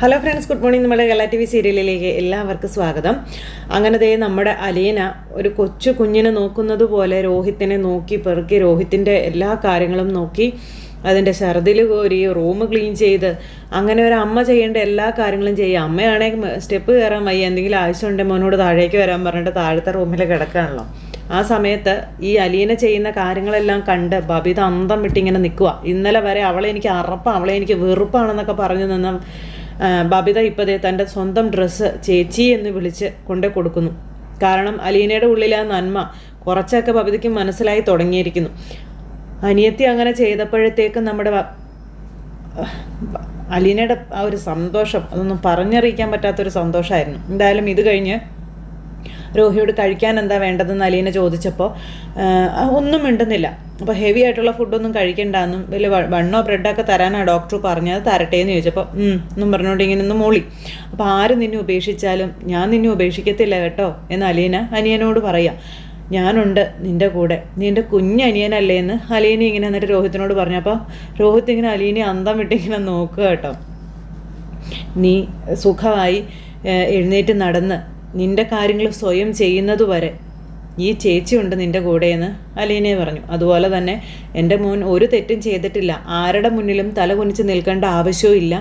Hello friends, good morning. നമ്മുടെ ഗല TV സീരിയലിലേക്ക് എല്ലാവർക്കും സ്വാഗതം. അങ്ങനെ ദേ നമ്മുടെ അലീന ഒരു കൊച്ചു കുഞ്ഞിനെ നോക്കുന്നത് പോലെ രോഹിത്തിനെ നോക്കി പെറുക്കി രോഹിത്തിൻ്റെ എല്ലാ കാര്യങ്ങളും നോക്കി അതിൻ്റെ ഛർദിൽ കോരി റൂം ക്ലീൻ ചെയ്ത് അങ്ങനെ ഒരു അമ്മ ചെയ്യേണ്ട എല്ലാ കാര്യങ്ങളും ചെയ്യുക. അമ്മയാണെങ്കിൽ സ്റ്റെപ്പ് കയറാൻ വയ്യ, എന്തെങ്കിലും ആവശ്യമുണ്ടെങ്കിൽ മോനോട് താഴേക്ക് വരാൻ പറഞ്ഞിട്ട് താഴത്തെ റൂമിൽ കിടക്കുകയാണല്ലോ. ആ സമയത്ത് ഈ അലീന ചെയ്യുന്ന കാര്യങ്ങളെല്ലാം കണ്ട് ബബിത അന്തം വിട്ടിങ്ങനെ നിൽക്കുക. ഇന്നലെ വരെ അവളെ എനിക്ക് അറപ്പാണ്, അവളെ എനിക്ക് വെറുപ്പാണെന്നൊക്കെ പറഞ്ഞു നിന്ന ബബിത ഇപ്പോഴേ തൻ്റെ സ്വന്തം ഡ്രസ്സ് ചേച്ചി എന്ന് വിളിച്ച് കൊണ്ടു കൊടുക്കുന്നു. കാരണം അലീനയുടെ ഉള്ളിലെ ആ നന്മ കുറച്ചൊക്കെ ബബിതയ്ക്ക് മനസ്സിലായി തുടങ്ങിയിരിക്കുന്നു. അനിയത്തി അങ്ങനെ ചെയ്തപ്പോഴത്തേക്കും നമ്മുടെ അലീനയുടെ ആ ഒരു സന്തോഷം അതൊന്നും പറഞ്ഞറിയിക്കാൻ പറ്റാത്തൊരു സന്തോഷമായിരുന്നു. എന്തായാലും ഇത് കഴിഞ്ഞ് രോഹിയോട് കഴിക്കാൻ എന്താ വേണ്ടതെന്ന് അലീന ചോദിച്ചപ്പോൾ ഒന്നും മിണ്ടുന്നില്ല. അപ്പോൾ ഹെവി ആയിട്ടുള്ള ഫുഡൊന്നും കഴിക്കണ്ടെന്നും വലിയ ബണ്ണോ ബ്രെഡൊക്കെ തരാനാണ് ഡോക്ടർ പറഞ്ഞത്, തരട്ടെ എന്ന് ചോദിച്ചപ്പോൾ എന്നും പറഞ്ഞുകൊണ്ട് ഇങ്ങനെ ഒന്ന് മൂളി. അപ്പോൾ ആര് നിന്നെ ഉപേക്ഷിച്ചാലും ഞാൻ നിന്നെ ഉപേക്ഷിക്കത്തില്ല കേട്ടോ എന്ന് അലീന അനിയനോട് പറയാം. ഞാനുണ്ട് നിൻ്റെ കൂടെ, നിൻ്റെ കുഞ്ഞനിയനല്ലേ എന്ന് അലീന ഇങ്ങനെ എന്നിട്ട് രോഹിത്തിനോട് പറഞ്ഞു. അപ്പോൾ രോഹിത്ത് ഇങ്ങനെ അലീനെ അന്തം വിട്ടിങ്ങനെ നോക്കുക കേട്ടോ. നീ സുഖമായി എഴുന്നേറ്റ് നടന്ന് നിൻ്റെ കാര്യങ്ങൾ സ്വയം ചെയ്യുന്നതുവരെ ഈ ചേച്ചിയുണ്ട് നിൻ്റെ കൂടെയെന്ന് അലീനെ പറഞ്ഞു. അതുപോലെ തന്നെ എൻ്റെ മോൻ ഒരു തെറ്റും ചെയ്തിട്ടില്ല, ആരുടെ മുന്നിലും തല കുനിച്ച് നിൽക്കേണ്ട ആവശ്യവും ഇല്ല,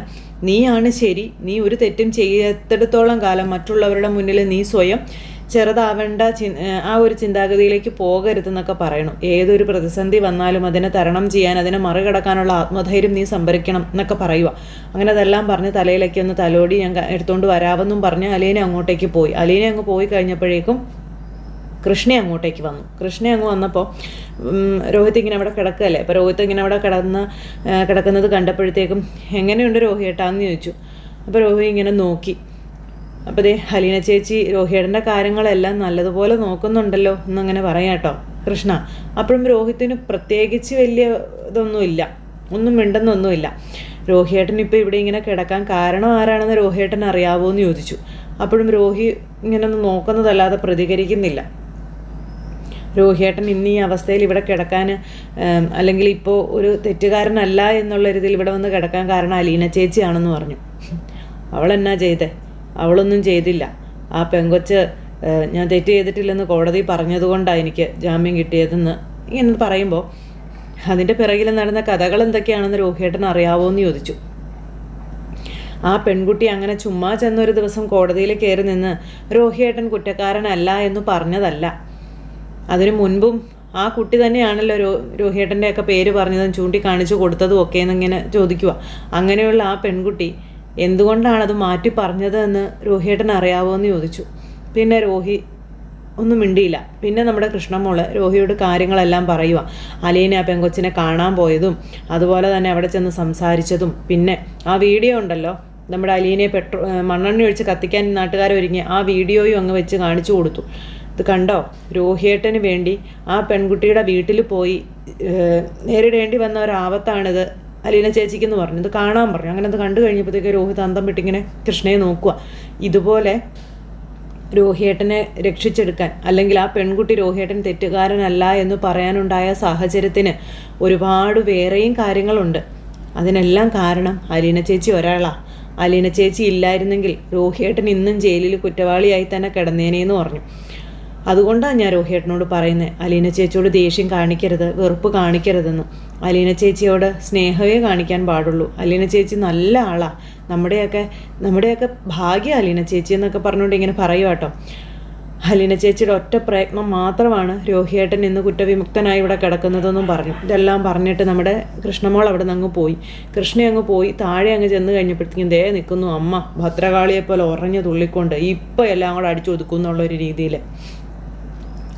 നീയാണ് ശരി, നീ ഒരു തെറ്റും ചെയ്യാത്തിടത്തോളം കാലം മറ്റുള്ളവരുടെ മുന്നിൽ നീ സ്വയം ചെറുതാവേണ്ട ആ ഒരു ചിന്താഗതിയിലേക്ക് പോകരുതെന്നൊക്കെ പറയണം. ഏതൊരു പ്രതിസന്ധി വന്നാലും അതിനെ തരണം ചെയ്യാൻ, അതിനെ മറികടക്കാനുള്ള ആത്മധൈര്യം നീ സംഭരിക്കണം എന്നൊക്കെ പറയുക. അങ്ങനെ അതെല്ലാം പറഞ്ഞ് തലയിലേക്ക് ഒന്ന് തലോടി ഞാൻ എടുത്തുകൊണ്ട് വരാമെന്നും പറഞ്ഞ് അലീന അങ്ങോട്ടേക്ക് പോയി. അലീന അങ്ങ് പോയി കഴിഞ്ഞപ്പോഴേക്കും കൃഷ്ണ അങ്ങോട്ടേക്ക് വന്നു. കൃഷ്ണ അങ്ങ് വന്നപ്പോൾ രോഹിത് ഇങ്ങനെ അവിടെ കിടക്കുകയല്ലേ. അപ്പോൾ രോഹിത് ഇങ്ങനെ അവിടെ കിടക്കുന്നത് കണ്ടപ്പോഴത്തേക്കും എങ്ങനെയുണ്ട് രോഹിയേട്ടാന്ന് ചോദിച്ചു. അപ്പോൾ രോഹി ഇങ്ങനെ നോക്കി. അപ്പോൾ ദേ അലീന ചേച്ചി രോഹിയേട്ടൻ്റെ കാര്യങ്ങളെല്ലാം നല്ലതുപോലെ നോക്കുന്നുണ്ടല്ലോ എന്നങ്ങനെ പറയാം കേട്ടോ കൃഷ്ണ. അപ്പോഴും രോഹിത്തിന് പ്രത്യേകിച്ച് വലിയ ഇതൊന്നുമില്ല, ഒന്നും മിണ്ടെന്നൊന്നുമില്ല. രോഹിയേട്ടൻ ഇപ്പോൾ ഇവിടെ ഇങ്ങനെ കിടക്കാൻ കാരണം ആരാണെന്ന് രോഹിയേട്ടൻ അറിയാവോ എന്ന് ചോദിച്ചു. അപ്പോഴും രോഹി ഇങ്ങനെ ഒന്ന് നോക്കുന്നതല്ലാതെ പ്രതികരിക്കുന്നില്ല. രോഹിയേട്ടൻ ഇന്ന് ഈ അവസ്ഥയിൽ ഇവിടെ കിടക്കാൻ അല്ലെങ്കിൽ ഇപ്പോൾ ഒരു തെറ്റുകാരനല്ല എന്നുള്ള രീതിയിൽ ഇവിടെ വന്ന് കിടക്കാൻ കാരണം അലീന ചേച്ചിയാണെന്ന് പറഞ്ഞു. അവളെന്നാ ചെയ്തേ? അവളൊന്നും ചെയ്തില്ല. ആ പെങ്കൊച്ച് ഞാൻ തെറ്റ് ചെയ്തിട്ടില്ലെന്ന് കോടതി പറഞ്ഞതുകൊണ്ടാണ് എനിക്ക് ജാമ്യം കിട്ടിയതെന്ന് ഇങ്ങനെ പറയുമ്പോൾ അതിൻ്റെ പിറകിൽ നടന്ന കഥകൾ എന്തൊക്കെയാണെന്ന് രോഹിയേട്ടൻ അറിയാവോ എന്ന് ചോദിച്ചു. ആ പെൺകുട്ടി അങ്ങനെ ചുമ്മാ ചെന്നൊരു ദിവസം കോടതിയിൽ കയറി നിന്ന് രോഹിയേട്ടൻ കുറ്റക്കാരനല്ല എന്ന് പറഞ്ഞതല്ല. അതിനു മുൻപും ആ കുട്ടി തന്നെയാണല്ലോ രോഹിയേട്ടൻ്റെയൊക്കെ പേര് പറഞ്ഞതും ചൂണ്ടിക്കാണിച്ചു കൊടുത്തതും ഒക്കെ എന്നിങ്ങനെ ചോദിക്കുക. അങ്ങനെയുള്ള ആ പെൺകുട്ടി എന്തുകൊണ്ടാണത് മാറ്റി പറഞ്ഞത് എന്ന് രോഹിയേട്ടൻ അറിയാവോ എന്ന് ചോദിച്ചു. പിന്നെ രോഹി ഒന്നും മിണ്ടിയില്ല. പിന്നെ നമ്മുടെ കൃഷ്ണമോള് രോഹിയോട് കാര്യങ്ങളെല്ലാം പറയുക. അലീന ആ പെങ്കൊച്ചിനെ കാണാൻ പോയതും അതുപോലെ തന്നെ അവിടെ ചെന്ന് സംസാരിച്ചതും പിന്നെ ആ വീഡിയോ ഉണ്ടല്ലോ, നമ്മുടെ അലീനയെ മണ്ണെണ്ണ ഒഴിച്ച് കത്തിക്കാൻ നാട്ടുകാരൊരുങ്ങി ആ വീഡിയോയും അങ്ങ് വെച്ച് കാണിച്ചു കൊടുത്തു. ഇത് കണ്ടോ, രോഹിയേട്ടന് വേണ്ടി ആ പെൺകുട്ടിയുടെ വീട്ടിൽ പോയി നേരിടേണ്ടി വന്ന ഒരാപത്താണിത് അലീന ചേച്ചിക്കെന്ന് പറഞ്ഞു. ഇത് കാണാൻ പറഞ്ഞു. അങ്ങനെ അത് കണ്ടു കഴിഞ്ഞപ്പോഴത്തേക്ക് രോഹിത് അന്തം വിട്ടിങ്ങനെ കൃഷ്ണയെ നോക്കുക. ഇതുപോലെ രോഹിയേട്ടനെ രക്ഷിച്ചെടുക്കാൻ അല്ലെങ്കിൽ ആ പെൺകുട്ടി രോഹിയേട്ടൻ തെറ്റുകാരനല്ല എന്ന് പറയാനുണ്ടായ സാഹചര്യത്തിന് ഒരുപാട് വേറെയും കാര്യങ്ങളുണ്ട്. അതിനെല്ലാം കാരണം അലീന ചേച്ചി ഒരാളാണ്. അലീന ചേച്ചി ഇല്ലായിരുന്നെങ്കിൽ രോഹിയേട്ടൻ ഇന്നും ജയിലിൽ കുറ്റവാളിയായി തന്നെ കിടന്നേനേന്ന് പറഞ്ഞു. അതുകൊണ്ടാണ് ഞാൻ രോഹിയേട്ടനോട് പറയുന്നത്, അലീന ചേച്ചിയോട് ദേഷ്യം കാണിക്കരുത്, വെറുപ്പ് കാണിക്കരുതെന്ന്. അലീന ചേച്ചിയോട് സ്നേഹമേ കാണിക്കാൻ പാടുള്ളൂ. അലീന ചേച്ചി നല്ല ആളാണ്, നമ്മുടെയൊക്കെ ഭാഗ്യം അലീന ചേച്ചി എന്നൊക്കെ പറഞ്ഞുകൊണ്ട് ഇങ്ങനെ പറയുക കേട്ടോ. അലീന ചേച്ചിയുടെ ഒറ്റ പ്രയത്നം മാത്രമാണ് രോഹിയേട്ടൻ ഇന്ന് കുറ്റവിമുക്തനായി ഇവിടെ കിടക്കുന്നതെന്നും പറഞ്ഞു. ഇതെല്ലാം പറഞ്ഞിട്ട് നമ്മുടെ കൃഷ്ണമോൾ അവിടെ നിന്ന് അങ്ങ് പോയി. കൃഷ്ണ അങ്ങ് പോയി താഴെ അങ്ങ് ചെന്ന് കഴിഞ്ഞപ്പോഴത്തേക്കും ദേ നിൽക്കുന്നു അമ്മ ഭദ്രകാളിയെപ്പോലെ ഉറഞ്ഞു തുള്ളിക്കൊണ്ട് ഇപ്പോൾ എല്ലാം കൂടെ അടിച്ചു ഒതുക്കും എന്നുള്ളൊരു രീതിയിൽ.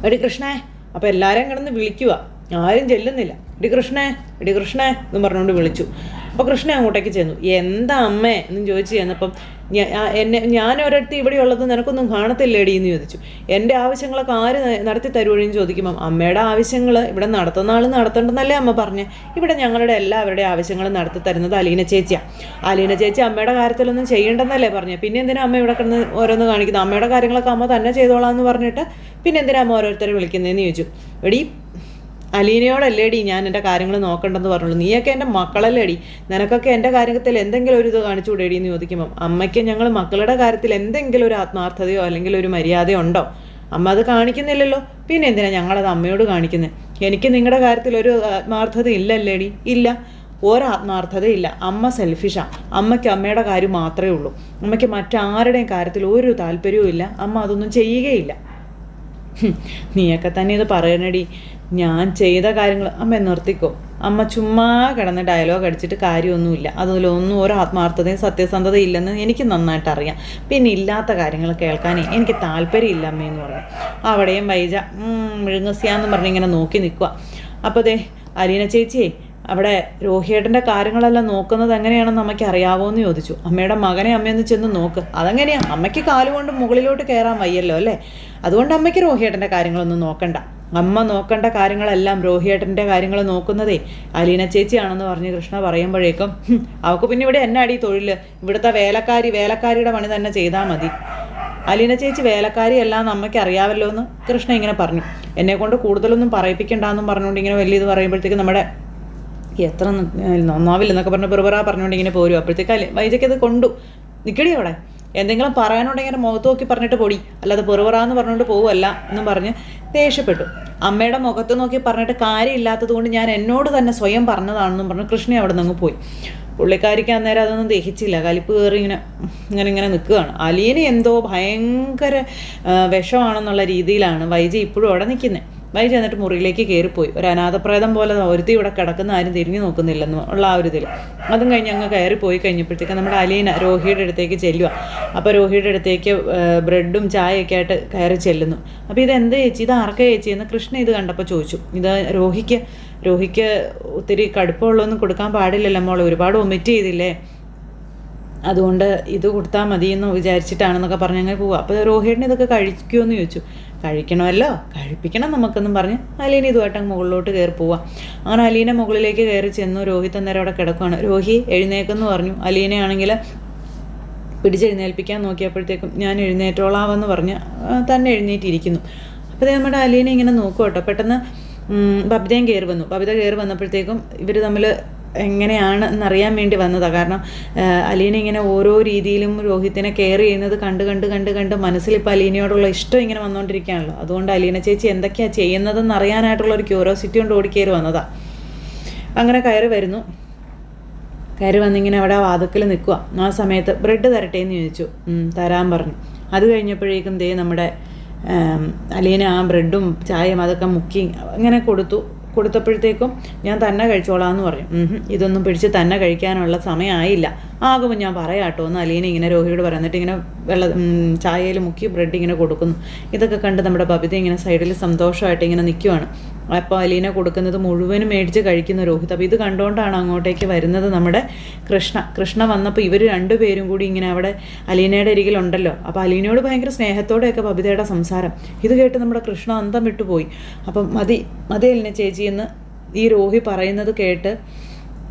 എടി കൃഷ്ണേ, അപ്പോൾ എല്ലാവരെയും കിടന്ന് വിളിക്കുക, ആരും ചെല്ലുന്നില്ല. എടി കൃഷ്ണേ എന്ന് പറഞ്ഞുകൊണ്ട് വിളിച്ചു. അപ്പോൾ കൃഷ്ണ അങ്ങോട്ടേക്ക് ചെന്നു. എന്താ അമ്മേ എന്നും ചോദിച്ചു ചെന്നപ്പം ഞാൻ ഒരിടത്ത് ഇവിടെ ഉള്ളത് നിനക്കൊന്നും കാണത്തില്ലേടി എന്ന് ചോദിച്ചു. എൻ്റെ ആവശ്യങ്ങളൊക്കെ ആര് നടത്തി തരുവഴിന്ന് ചോദിക്കുമ്പം അമ്മയുടെ ആവശ്യങ്ങൾ ഇവിടെ നടത്തുന്ന ആൾ നടത്തേണ്ടെന്നല്ലേ അമ്മ പറഞ്ഞേ. ഇവിടെ ഞങ്ങളുടെ എല്ലാവരുടെയും ആവശ്യങ്ങളും നടത്തി തരുന്നത് അലീന ചേച്ചിയാണ്. അലീന ചേച്ചി അമ്മയുടെ കാര്യത്തിലൊന്നും ചെയ്യേണ്ടെന്നല്ലേ പറഞ്ഞേ. പിന്നെ എന്തിനാ അമ്മ ഇവിടെ കിടന്ന് ഓരോന്ന് കാണിക്കുന്നത്? അമ്മയുടെ കാര്യങ്ങളൊക്കെ അമ്മ തന്നെ ചെയ്തോളാം എന്ന് പറഞ്ഞിട്ട് പിന്നെ എന്തിനാ അമ്മ ഓരോരുത്തരെ വിളിക്കുന്നതെന്ന് ചോദിച്ചു. എടി അലീനയോടല്ലേടി ഞാൻ എൻ്റെ കാര്യങ്ങൾ നോക്കണ്ടെന്ന് പറഞ്ഞുള്ളൂ, നീയൊക്കെ എൻ്റെ മക്കളല്ലേടി, നിനക്കൊക്കെ എൻ്റെ കാര്യത്തിൽ എന്തെങ്കിലും ഒരു ഇത് കാണിച്ചുകൂടേടി എന്ന് ചോദിക്കുമ്പം അമ്മയ്ക്ക് ഞങ്ങൾ മക്കളുടെ കാര്യത്തിൽ എന്തെങ്കിലും ഒരു ആത്മാർത്ഥതയോ അല്ലെങ്കിൽ ഒരു മര്യാദയോ ഉണ്ടോ? അമ്മ അത് കാണിക്കുന്നില്ലല്ലോ, പിന്നെ എന്തിനാ ഞങ്ങളത് അമ്മയോട് കാണിക്കുന്നത്? എനിക്ക് നിങ്ങളുടെ കാര്യത്തിൽ ഒരു ആത്മാർത്ഥത ഇല്ലല്ലേടി? ഇല്ല, ഒരാത്മാർത്ഥതയില്ല. അമ്മ സെൽഫിഷാണ്. അമ്മയ്ക്ക് അമ്മയുടെ കാര്യം മാത്രമേ ഉള്ളൂ. അമ്മയ്ക്ക് മറ്റാരുടെയും കാര്യത്തിൽ ഒരു താല്പര്യവും ഇല്ല. അമ്മ അതൊന്നും ചെയ്യുകയില്ല. നീയൊക്കെ തന്നെ ഇത് പറയണടി. ഞാൻ ചെയ്ത കാര്യങ്ങൾ അമ്മ നിർത്തിക്കോ. അമ്മ ചുമ്മാ കിടന്ന് ഡയലോഗ് അടിച്ചിട്ട് കാര്യമൊന്നുമില്ല. അതിലൊന്നും ഒരു ആത്മാർത്ഥതയും സത്യസന്ധതയും ഇല്ലെന്ന് എനിക്ക് നന്നായിട്ട് അറിയാം. പിന്നെ ഇല്ലാത്ത കാര്യങ്ങൾ കേൾക്കാനേ എനിക്ക് താല്പര്യമില്ല അമ്മയെന്ന് പറഞ്ഞു. അവിടെയും വൈജ മുഴുങ്ങസിയാന്ന് പറഞ്ഞിങ്ങനെ നോക്കി നിൽക്കുക. അപ്പോൾ ദേ അലീന ചേച്ചിയെ അവിടെ രോഹിയേട്ടൻ്റെ കാര്യങ്ങളെല്ലാം നോക്കുന്നത് എങ്ങനെയാണെന്ന് അമ്മയ്ക്ക് അറിയാവോ എന്ന് ചോദിച്ചു. അമ്മയുടെ മകനെ അമ്മയൊന്ന് ചെന്ന് നോക്ക്. അതെങ്ങനെയാണ്? അമ്മയ്ക്ക് കാലുകൊണ്ട് മുകളിലോട്ട് കയറാൻ വയ്യല്ലോ അല്ലേ? അതുകൊണ്ട് അമ്മയ്ക്ക് രോഹിയേട്ടൻ്റെ കാര്യങ്ങളൊന്നും നോക്കണ്ട. അമ്മ നോക്കേണ്ട കാര്യങ്ങളെല്ലാം രോഹിയേട്ടൻ്റെ കാര്യങ്ങൾ നോക്കുന്നതേ അലീന ചേച്ചിയാണെന്ന് പറഞ്ഞ് കൃഷ്ണ പറയുമ്പോഴേക്കും അവൾക്ക് പിന്നെ ഇവിടെ എന്നാടി തൊഴിൽ? ഇവിടുത്തെ വേലക്കാരിയുടെ പണി തന്നെ ചെയ്താൽ മതി. അലീന ചേച്ചി വേലക്കാരിയല്ലാന്ന് അമ്മയ്ക്ക് അറിയാമല്ലോ എന്ന് കൃഷ്ണ ഇങ്ങനെ പറഞ്ഞു. എന്നെക്കൊണ്ട് കൂടുതലൊന്നും പറയിപ്പിക്കണ്ടെന്നും പറഞ്ഞുകൊണ്ട് ഇങ്ങനെ വലിയ ഇത് പറയുമ്പോഴത്തേക്ക് നമ്മുടെ എത്ര നന്നാവില്ലെന്നൊക്കെ പറഞ്ഞ് പെറുപറ പറഞ്ഞുകൊണ്ട് ഇങ്ങനെ പോരും. അപ്പോഴത്തേക്ക് വൈജയ്ക്കത് കൊണ്ടു. നിൽക്കടി അവിടെ, എന്തെങ്കിലും പറയാനുണ്ടെങ്കിൽ മുഖത്ത് നോക്കി പറഞ്ഞിട്ട് പൊടി, അല്ലാതെ പെറുപറാന്ന് പറഞ്ഞുകൊണ്ട് പോവുമല്ല എന്നും പറഞ്ഞ് ദേഷ്യപ്പെട്ടു. അമ്മയുടെ മുഖത്ത് നോക്കി പറഞ്ഞിട്ട് കാര്യമില്ലാത്തത് കൊണ്ട് ഞാൻ എന്നോട് തന്നെ സ്വയം പറഞ്ഞതാണെന്നും പറഞ്ഞ് കൃഷ്ണ അവിടെ നിന്ന് പോയി. പുള്ളിക്കാരിക്ക് അന്നേരം അതൊന്നും ദഹിച്ചില്ല. കലിപ്പ് കയറി ഇങ്ങനെ നിൽക്കുകയാണ്. അലീന എന്തോ ഭയങ്കര വിഷമാണെന്നുള്ള രീതിയിലാണ് വൈജി ഇപ്പോഴും അവിടെ നിൽക്കുന്നത്. വൈജി എന്നിട്ട് മുറിയിലേക്ക് കയറിപ്പോയി. ഒരു അനാഥപ്രേതം പോലെ ഒരുത്തി ഇവിടെ കിടക്കുന്ന ആരും തിരിഞ്ഞു നോക്കുന്നില്ലെന്ന് ഉള്ള ആ ഒരു ഇതിൽ അതും കഴിഞ്ഞ് അങ്ങ് കയറിപ്പോയി കഴിഞ്ഞപ്പോഴത്തേക്ക് നമ്മുടെ അലീന രോഹിയുടെ അടുത്തേക്ക് ചെല്ലുക. അപ്പോൾ രോഹിയുടെ അടുത്തേക്ക് ബ്രെഡും ചായയൊക്കെ ആയിട്ട് കയറി ചെല്ലുന്നു. അപ്പോൾ ഇതെന്ത് ചേച്ചി, ഇത് ആർക്കാ ചേച്ചി എന്ന് കൃഷ്ണ ഇത് കണ്ടപ്പോൾ ചോദിച്ചു. ഇത് രോഹിക്ക് ഒത്തിരി കടുപ്പമുള്ളതൊന്നും കൊടുക്കാൻ പാടില്ലല്ലോ മോളെ, ഒരുപാട് ഒമിറ്റ് ചെയ്തില്ലേ, അതുകൊണ്ട് ഇത് കൊടുത്താൽ മതി എന്ന് വിചാരിച്ചിട്ടാണെന്നൊക്കെ പറഞ്ഞ് അങ്ങനെ പോവുക. അപ്പോൾ രോഹിയേട്ടന് ഇതൊക്കെ കഴിക്കുമെന്ന് ചോദിച്ചു. കഴിക്കണമല്ലോ, കഴിപ്പിക്കണം നമുക്കെന്നും പറഞ്ഞ് അലീന ഇതുമായിട്ട് മുകളിലോട്ട് കയറി പോവാം. അങ്ങനെ അലീന മുകളിലേക്ക് കയറി ചെന്നു. രോഹിത് അന്നേരം അവിടെ കിടക്കുകയാണ്. രോഹി എഴുന്നേക്കെന്ന് പറഞ്ഞു. അലീനയാണെങ്കിൽ പിടിച്ചെഴുന്നേൽപ്പിക്കാൻ നോക്കിയപ്പോഴത്തേക്കും ഞാൻ എഴുന്നേറ്റോളാവെന്ന് പറഞ്ഞ് തന്നെ എഴുന്നേറ്റിരിക്കുന്നു. അപ്പോൾ നമ്മുടെ അലീന ഇങ്ങനെ നോക്കും കേട്ടോ. പെട്ടെന്ന് ബബിതയും കയറി വന്നു. ബബിത കയറി വന്നപ്പോഴത്തേക്കും ഇവർ തമ്മിൽ എങ്ങനെയാണ് എന്നറിയാൻ വേണ്ടി വന്നതാണ്. കാരണം അലീന ഇങ്ങനെ ഓരോ രീതിയിലും രോഹിത്തിനെ കെയർ ചെയ്യുന്നത് കണ്ട് മനസ്സിലിപ്പോൾ അലീനയോടുള്ള ഇഷ്ടം ഇങ്ങനെ വന്നുകൊണ്ടിരിക്കുകയാണല്ലോ. അതുകൊണ്ട് അലീന ചേച്ചി എന്തൊക്കെയാണ് ചെയ്യുന്നതെന്ന് അറിയാനായിട്ടുള്ള ഒരു ക്യൂരിയോസിറ്റി കൊണ്ട് ഓടിക്കയറി വന്നതാണ്. അങ്ങനെ കയറി വന്നിങ്ങനെ അവിടെ വാതിക്കൽ നിൽക്കുക. ആ സമയത്ത് ബ്രെഡ് തരട്ടെ എന്ന് ചോദിച്ചു. തരാൻ പറഞ്ഞു. അത് കഴിഞ്ഞപ്പോഴേക്കും നമ്മുടെ അലീന ആ ബ്രെഡും ചായയും അതൊക്കെ മുക്കി ഇങ്ങനെ കൊടുത്തപ്പോഴത്തേക്കും ഞാൻ തന്നെ കഴിച്ചോളാമെന്ന് പറഞ്ഞു. ഇതൊന്നും പിടിച്ച് തന്നെ കഴിക്കാനുള്ള സമയമായില്ല, ആകുമ്പോൾ ഞാൻ പറയാട്ടോ എന്ന് അലീന ഇങ്ങനെ രോഹിയോട് പറയുന്നിട്ട് ഇങ്ങനെ ചായയിൽ മുക്കി ബ്രെഡ് ഇങ്ങനെ കൊടുക്കുന്നു. ഇതൊക്കെ കണ്ട് നമ്മുടെ ബബിത ഇങ്ങനെ സൈഡിൽ സന്തോഷമായിട്ട് ഇങ്ങനെ നിൽക്കുവാണ്. അപ്പോൾ അലീന കൊടുക്കുന്നത് മുഴുവനും മേടിച്ച് കഴിക്കുന്ന രോഹിത്. അപ്പോൾ ഇത് കണ്ടുകൊണ്ടാണ് അങ്ങോട്ടേക്ക് വരുന്നത് നമ്മുടെ കൃഷ്ണ വന്നപ്പോൾ ഇവർ രണ്ടുപേരും കൂടി ഇങ്ങനെ അവിടെ അലീനയുടെ അരികിലുണ്ടല്ലോ. അപ്പോൾ അലീനയോട് ഭയങ്കര സ്നേഹത്തോടെയൊക്കെ ബബിതയുടെ സംസാരം. ഇത് കേട്ട് നമ്മുടെ കൃഷ്ണ അന്തം വിട്ടുപോയി. അപ്പം മതി അലീന ചേച്ചി എന്ന് ഈ രോഹി പറയുന്നത് കേട്ട്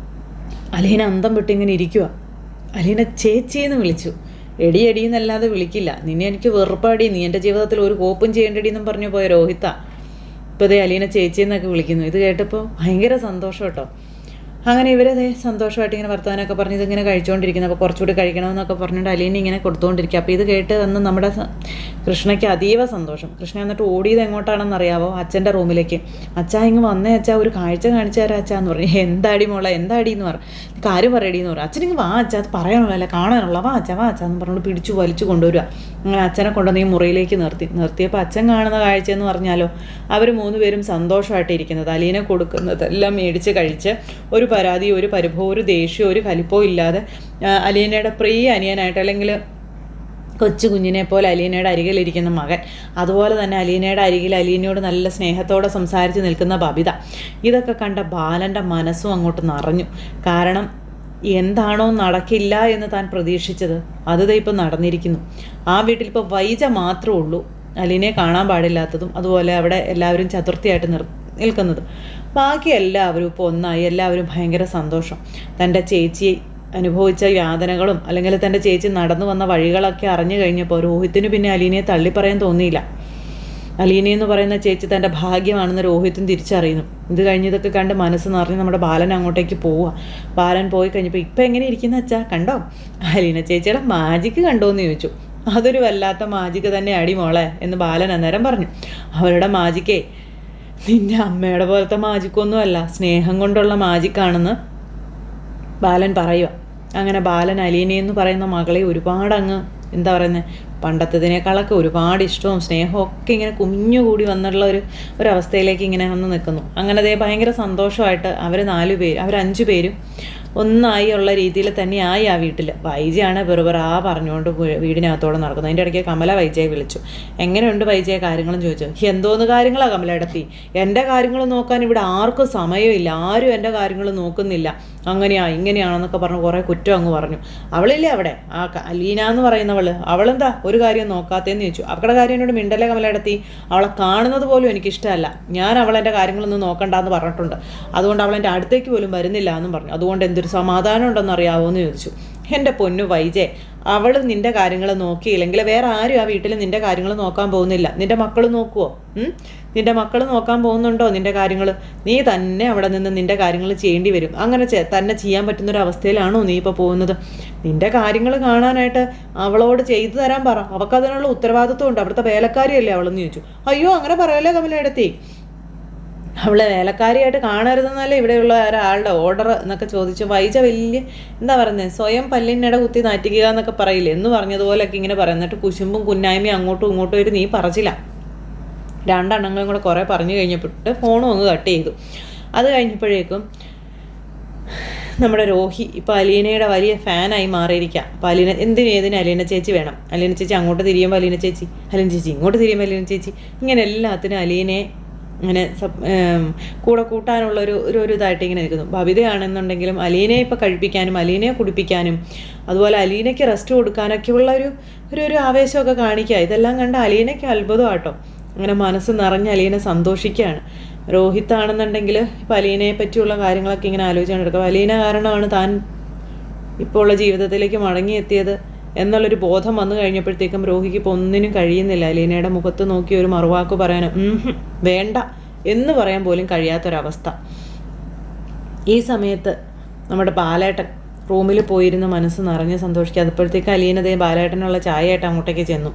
അലീന അന്തം വിട്ടിങ്ങനെ ഇരിക്കുക. അലീന ചേച്ചിയെന്ന് വിളിച്ചു. എടി എന്നല്ലാതെ വിളിക്കില്ല, നിന്നെ എനിക്ക് വെറുപ്പാടി, നീ എൻ്റെ ജീവിതത്തിൽ ഒരു കോപ്പും ചെയ്യേണ്ടടി എന്നും പറഞ്ഞു പോയ രോഹിത്ത ഇപ്പോൾ ഇതേ അലീന ചേച്ചിയെന്നൊക്കെ വിളിക്കുന്നു. ഇത് കേട്ടപ്പോൾ ഭയങ്കര സന്തോഷം കേട്ടോ. അങ്ങനെ ഇവരതേ സന്തോഷമായിട്ട് ഇങ്ങനെ വർത്തമാനമൊക്കെ പറഞ്ഞ് ഇതിങ്ങനെ കഴിച്ചുകൊണ്ടിരിക്കുന്നു. അപ്പോൾ കുറച്ചുകൂടി കഴിക്കണമെന്നൊക്കെ പറഞ്ഞിട്ട് അലീന ഇങ്ങനെ കൊടുത്തുകൊണ്ടിരിക്കുക. അപ്പോൾ ഇത് കേട്ട് വന്ന് നമ്മുടെ കൃഷ്ണയ്ക്ക് അതീവ സന്തോഷം. കൃഷ്ണ എന്നിട്ട് ഓടിയത് എങ്ങോട്ടാണെന്ന് അറിയാവോ? അച്ഛൻ്റെ റൂമിലേക്ക്. അച്ഛാ ഇങ്ങ് വന്നേ അച്ഛാ, ഒരു കാഴ്ച കാണിച്ചു തരാം അച്ഛാ എന്ന് പറഞ്ഞു. എന്താടി മോളെ, എന്താടി എന്ന് പറഞ്ഞു. കാര്യം പറയടി എന്ന് പറഞ്ഞു. അച്ഛനിങ്ങ് വാ അച്ഛാ, അത് പറയാനുള്ളതല്ല കാണാനുള്ള, വാ അച്ഛാ എന്ന് പറഞ്ഞുകൊണ്ട് പിടിച്ചു വലിച്ചു കൊണ്ടുവരിക. അങ്ങനെ അച്ഛനെ കൊണ്ടുവന്ന് ഈ മുറിയിലേക്ക് നിർത്തിയപ്പോൾ അച്ഛൻ കാണുന്ന കാഴ്ച എന്ന് പറഞ്ഞാലോ, അവർ 3 പേരും സന്തോഷമായിട്ട് ഇരിക്കുന്നത്. അലീന കൊടുക്കുന്നതെല്ലാം മേടിച്ച് കഴിച്ച് ഒരു പരാതി, ഒരു പരിഭവം, ഒരു ദേഷ്യം, ഒരു കലിപ്പോ ഇല്ലാതെ അലീനയുടെ പ്രിയ അനിയനായിട്ട്, അല്ലെങ്കിൽ കൊച്ചു കുഞ്ഞിനെ പോലെ അലീനയുടെ അരികിലിരിക്കുന്ന മകൻ, അതുപോലെ തന്നെ അലീനയുടെ അരികിൽ അലീനയോട് നല്ല സ്നേഹത്തോടെ സംസാരിച്ച് നിൽക്കുന്ന ബബിത. ഇതൊക്കെ കണ്ട ബാലൻ്റെ മനസ്സും അങ്ങോട്ട് നിറഞ്ഞു. കാരണം എന്താണോ നടക്കില്ല എന്ന് താൻ പ്രതീക്ഷിച്ചത് അത് ഇപ്പം നടന്നിരിക്കുന്നു. ആ വീട്ടിൽ ഇപ്പോൾ വൈജ മാത്രമേ ഉള്ളൂ അലീനയെ കാണാൻ പാടില്ലാത്തതും, അതുപോലെ അവിടെ എല്ലാവരും ചതുർത്ഥിയായിട്ട് നിൽക്കുന്നത്. ബാക്കി എല്ലാവരും ഇപ്പോൾ ഒന്നായി. എല്ലാവരും ഭയങ്കര സന്തോഷം. തൻ്റെ ചേച്ചി അനുഭവിച്ച യാതനകളും അല്ലെങ്കിൽ തൻ്റെ ചേച്ചി നടന്നു വന്ന വഴികളൊക്കെ അറിഞ്ഞു കഴിഞ്ഞപ്പോൾ രോഹിത്തിന് പിന്നെ അലീനയെ തള്ളിപ്പറയാൻ തോന്നിയില്ല. അലീന എന്ന് പറയുന്ന ചേച്ചി തൻ്റെ ഭാഗ്യമാണെന്ന് രോഹിത്തും തിരിച്ചറിയുന്നു. ഇത് കഴിഞ്ഞതൊക്കെ കണ്ട് മനസ്സ് നിറഞ്ഞ് നമ്മുടെ ബാലൻ അങ്ങോട്ടേക്ക് പോവുക. ബാലൻ പോയി കഴിഞ്ഞപ്പോൾ ഇപ്പം എങ്ങനെ ഇരിക്കുന്ന അച്ഛാ, കണ്ടോ അലീന ചേച്ചിയുടെ മാജിക്ക് കണ്ടോ എന്ന് ചോദിച്ചു. അതൊരു വല്ലാത്ത മാജിക്ക് തന്നെ അടിമോളെ എന്ന് ബാലൻ അന്നേരം പറഞ്ഞു. അവരുടെ മാജിക്കേ നിന്റെ അമ്മയുടെ പോലത്തെ മാജിക്കൊന്നുമല്ല, സ്നേഹം കൊണ്ടുള്ള മാജിക്കാണെന്ന് ബാലൻ പറയുക. അങ്ങനെ ബാലൻ അലീനയെന്ന് പറയുന്ന മകളെ ഒരുപാട് അങ്ങ് എന്താ പറയുന്നത്, പണ്ടത്തതിനേക്കാളൊക്കെ ഒരുപാട് ഇഷ്ടവും സ്നേഹവും ഒക്കെ ഇങ്ങനെ കുഞ്ഞുകൂടി വന്നിട്ടുള്ള ഒരവസ്ഥയിലേക്ക് ഇങ്ങനെ വന്ന് നിൽക്കുന്നു. അങ്ങനെ അതേ ഭയങ്കര സന്തോഷമായിട്ട് അവർ 5 പേരും ഒന്നായി ഉള്ള രീതിയിൽ തന്നെയായി ആ വീട്ടിൽ. വൈജയാണ് വെറുപെറാ പറഞ്ഞുകൊണ്ട് വീടിനകത്തോടെ നടക്കുന്നത്. അതിൻ്റെ ഇടയ്ക്ക് കമല വൈജയെ വിളിച്ചു. എങ്ങനെയുണ്ട് വൈജയ കാര്യങ്ങളും ചോദിച്ചു. എന്തോന്ന് കാര്യങ്ങളാണ് കമല എടുത്തി, എൻ്റെ കാര്യങ്ങൾ നോക്കാൻ ഇവിടെ ആർക്കും സമയമില്ല, ആരും എൻ്റെ കാര്യങ്ങൾ നോക്കുന്നില്ല, ഇങ്ങനെയാണെന്നൊക്കെ പറഞ്ഞ് കുറേ കുറ്റം അങ്ങ് പറഞ്ഞു. അവളില്ലേ അവിടെ ആ അലീന എന്ന് പറയുന്നവൾ, അവളെന്താ ഒരു കാര്യം നോക്കാത്തതെന്ന് ചോദിച്ചു. അവളുടെ കാര്യം എന്നോട് മിണ്ടല്ലേ കമല എടുത്തി, അവളെ കാണുന്നത് പോലും എനിക്കിഷ്ടമല്ല, ഞാൻ അവളെൻ്റെ കാര്യങ്ങളൊന്നും നോക്കണ്ടെന്ന് പറഞ്ഞിട്ടുണ്ട്, അതുകൊണ്ട് അവളെൻ്റെ അടുത്തേക്ക് പോലും വരുന്നില്ല എന്നും പറഞ്ഞു. അതുകൊണ്ട് എന്തൊരു സമാധാനം ഉണ്ടെന്ന് അറിയാവോ എന്ന് ചോദിച്ചു. എൻ്റെ പൊന്നു വൈജേ, അവൾ നിൻ്റെ കാര്യങ്ങൾ നോക്കിയില്ലെങ്കിൽ വേറെ ആരും ആ വീട്ടിൽ നിൻ്റെ കാര്യങ്ങൾ നോക്കാൻ പോകുന്നില്ല. നിൻ്റെ മക്കൾ നോക്കുമോ? നിൻ്റെ മക്കൾ നോക്കാൻ പോകുന്നുണ്ടോ നിൻ്റെ കാര്യങ്ങൾ? നീ തന്നെ അവിടെ നിന്ന് നിൻ്റെ കാര്യങ്ങൾ ചെയ്യേണ്ടി വരും. അങ്ങനെ തന്നെ ചെയ്യാൻ പറ്റുന്നൊരവസ്ഥയിലാണോ നീ ഇപ്പോൾ പോകുന്നത്? നിൻ്റെ കാര്യങ്ങൾ കാണാനായിട്ട് അവളോട് ചെയ്തു തരാൻ പറ, അവൾക്കതിനുള്ള ഉത്തരവാദിത്വം ഉണ്ട്, അവിടുത്തെ വേലക്കാരിയല്ലേ അവളെന്ന് ചോദിച്ചു. അയ്യോ അങ്ങനെ പറയല്ലേ കമലയിടത്തി, അവളെ വേലക്കാരിയായിട്ട് കാണരുതെന്നല്ലേ ഇവിടെയുള്ള ഒരാളുടെ ഓർഡർ എന്നൊക്കെ ചോദിച്ചു. വൈജ വലിയ എന്താ പറയുന്നത്, സ്വയം പല്ലിനിട കുത്തി നാറ്റിക്കുക എന്നൊക്കെ പറയില്ലേ എന്ന് പറഞ്ഞതുപോലെയൊക്കെ ഇങ്ങനെ പറയും. എന്നിട്ട് കുശുമ്പും കുന്നായ്മയും അങ്ങോട്ടും ഇങ്ങോട്ടും ഒരു നീ പറച്ചില്ല. രണ്ടെണ്ണങ്ങളും കൂടെ കുറേ പറഞ്ഞു കഴിഞ്ഞപ്പോട്ട് ഫോണും അങ്ങ് കട്ട് ചെയ്തു. അത് കഴിഞ്ഞപ്പോഴേക്കും നമ്മുടെ രോഹി ഇപ്പോൾ അലീനയുടെ വലിയ ഫാനായി മാറിയിരിക്കുക. അപ്പോൾ ഏതിന് അലീന ചേച്ചി വേണം, അലീന ചേച്ചി അങ്ങോട്ട് തിരിയുമ്പോൾ അലീന ചേച്ചി ഇങ്ങോട്ട് തിരിയുമ്പോൾ അലീന ചേച്ചി, ഇങ്ങനെ എല്ലാത്തിനും അലീനയെ അങ്ങനെ കൂടെ കൂട്ടാനുള്ള ഒരു ഇതായിട്ട് ഇങ്ങനെ നിൽക്കുന്നു. ബബിതയാണെന്നുണ്ടെങ്കിലും അലീനയെ ഇപ്പോൾ കഴിപ്പിക്കാനും അലീനയെ കുടിപ്പിക്കാനും അതുപോലെ അലീനയ്ക്ക് റെസ്റ്റ് കൊടുക്കാനൊക്കെയുള്ള ഒരു ആവേശമൊക്കെ കാണിക്കുക. ഇതെല്ലാം കണ്ട അലീനയ്ക്ക് അത്ഭുതമാട്ടോ. അങ്ങനെ മനസ്സ് നിറഞ്ഞ് അലീന സന്തോഷിക്കുകയാണ്. രോഹിത്താണെന്നുണ്ടെങ്കിൽ ഇപ്പോൾ അലീനയെ പറ്റിയുള്ള കാര്യങ്ങളൊക്കെ ഇങ്ങനെ ആലോചിച്ചുകൊണ്ടിരിക്കും. അലീന കാരണമാണ് താൻ ഇപ്പോൾ ഉള്ള ജീവിതത്തിലേക്ക് മടങ്ങിയെത്തിയത് എന്നുള്ളൊരു ബോധം വന്നു കഴിഞ്ഞപ്പോഴത്തേക്കും രോഹിക്ക് ഇപ്പോൾ ഒന്നിനും കഴിയുന്നില്ല. അലീനയുടെ മുഖത്ത് നോക്കി ഒരു മറുവാക്ക് പറയാനും വേണ്ട എന്ന് പറയാൻ പോലും കഴിയാത്തൊരവസ്ഥ. ഈ സമയത്ത് നമ്മുടെ ബാലേട്ടൻ റൂമിൽ പോയിരുന്ന് മനസ്സ് നിറഞ്ഞ് സന്തോഷിക്കുക. അതുപ്പോഴത്തേക്ക് അലീനതേ ബാലേട്ടനുള്ള ചായയായിട്ട് അങ്ങോട്ടേക്ക് ചെന്നു.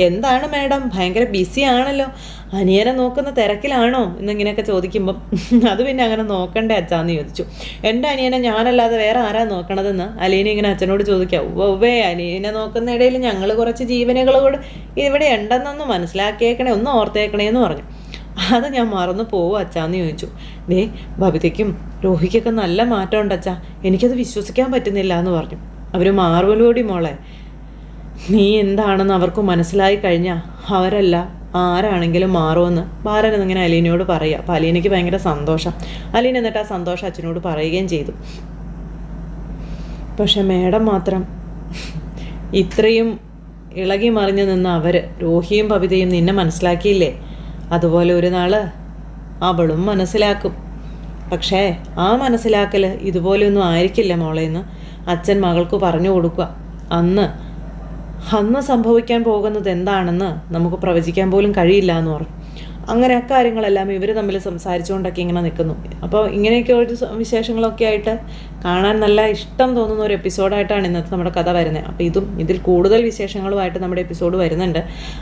എന്താണ് മാഡം, ഭയങ്കര ബിസി ആണല്ലോ, അനിയനെ നോക്കുന്ന തിരക്കിലാണോ എന്നിങ്ങനെയൊക്കെ ചോദിക്കുമ്പം അത് പിന്നെ അങ്ങനെ നോക്കണ്ടേ അച്ഛാന്ന് ചോദിച്ചു. എൻ്റെ അനിയനെ ഞാനല്ലാതെ വേറെ ആരാ നോക്കണതെന്ന് അലീന ഇങ്ങനെ അച്ഛനോട് ചോദിക്കാം. അനിയനെ നോക്കുന്ന ഇടയിൽ ഞങ്ങൾ കുറച്ച് ജീവനുകൾ കൂടെ ഇവിടെ ഉണ്ടെന്നൊന്ന് മനസ്സിലാക്കിയേക്കണേ, ഒന്ന് ഓർത്തേക്കണേ എന്ന് പറഞ്ഞു. അത് ഞാൻ മറന്നു പോവും അച്ഛാന്ന് ചോദിച്ചു. ബബിതയ്ക്കും രോഹിക്കൊക്കെ നല്ല മാറ്റമുണ്ട് അച്ഛാ, എനിക്കത് വിശ്വസിക്കാൻ പറ്റുന്നില്ല എന്ന് പറഞ്ഞു. അവർ മാറുവലോടി മോളെ, നീ എന്താണെന്ന് അവർക്ക് മനസ്സിലായി കഴിഞ്ഞാൽ അവരല്ല ആരാണെങ്കിലും മാറുമെന്ന് ബാലൻ എന്നിങ്ങനെ അലീനയോട് പറയുക. അപ്പോൾ അലീനയ്ക്ക് ഭയങ്കര സന്തോഷം. അലീന എന്നിട്ട് ആ സന്തോഷം അച്ഛനോട് പറയുകയും ചെയ്തു. പക്ഷെ മേഡം മാത്രം ഇത്രയും ഇളകി മറിഞ്ഞു നിന്ന അവർ, രോഹിയും ബബിതയും നിന്നെ മനസ്സിലാക്കിയില്ലേ, അതുപോലെ ഒരു നാൾ അവളും മനസ്സിലാക്കും. പക്ഷേ ആ മനസ്സിലാക്കൽ ഇതുപോലെയൊന്നും ആയിരിക്കില്ല മോളെന്ന് അച്ഛൻ മകൾക്ക് പറഞ്ഞു കൊടുക്കുക. അന്ന് സംഭവിക്കാൻ പോകുന്നത് എന്താണെന്ന് നമുക്ക് പ്രവചിക്കാൻ പോലും കഴിയില്ല എന്ന് പറഞ്ഞു. അങ്ങനെ അക്കാര്യങ്ങളെല്ലാം ഇവർ തമ്മിൽ സംസാരിച്ചുകൊണ്ടൊക്കെ ഇങ്ങനെ നിൽക്കുന്നു. അപ്പോൾ ഇങ്ങനെയൊക്കെ ഒരു വിശേഷങ്ങളൊക്കെ ആയിട്ട് കാണാൻ നല്ല ഇഷ്ടം തോന്നുന്ന ഒരു എപ്പിസോഡായിട്ടാണ് ഇന്നത്തെ നമ്മുടെ കഥ വരുന്നത്. അപ്പോൾ ഇതിൽ കൂടുതൽ വിശേഷങ്ങളുമായിട്ട് നമ്മുടെ എപ്പിസോഡ് വരുന്നുണ്ട്.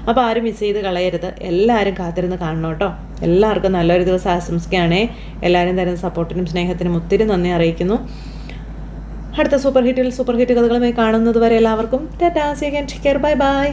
അപ്പോൾ ആരും മിസ് ചെയ്ത് കളയരുത്, എല്ലാവരും കാത്തിരുന്ന് കാണണം കേട്ടോ. എല്ലാവർക്കും നല്ലൊരു ദിവസം ആശംസിക്കുകയാണേ. എല്ലാവരും തരുന്ന സപ്പോർട്ടിനും സ്നേഹത്തിനും ഒത്തിരി നന്ദി അറിയിക്കുന്നു. അടുത്ത സൂപ്പർ ഹിറ്റ് കഥകളുമായി കാണുന്നത് വരെ എല്ലാവർക്കും tata, see you again, take care, bye by.